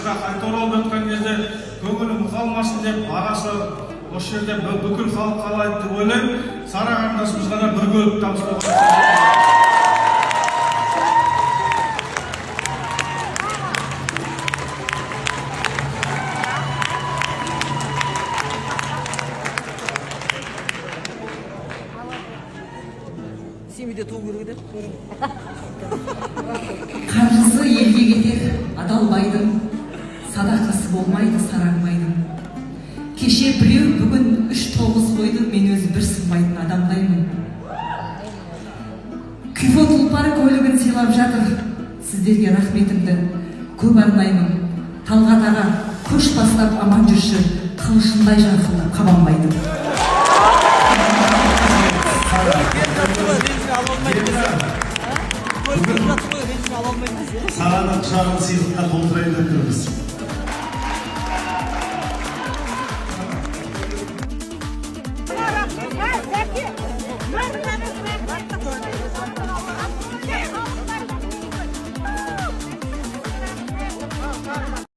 жашқа қайта оралып жатқан кезде көңілі қалмасын деп ағасы осы жерде бүкіл халық қалайды деп ойлаймын. Сара қарындасымыз ғана бір көлік табыс болған. Қаржысы елге кетер адалбайдың, садақасы болмайды сараңбайдың. Кеше біреу бүгін 3-9 қойды, мен өзі бір сынбайтын адамдаймын. Күйфо тұлпары көлігін сыйлап жатыр, сіздерге рахметімді көп арнаймын. Талғат аға көш бастап аман жүрші, қылышындай жарқылдап қабанбайды. Сараны құшағын сыйлыққа толтырайын деп тұрмыз.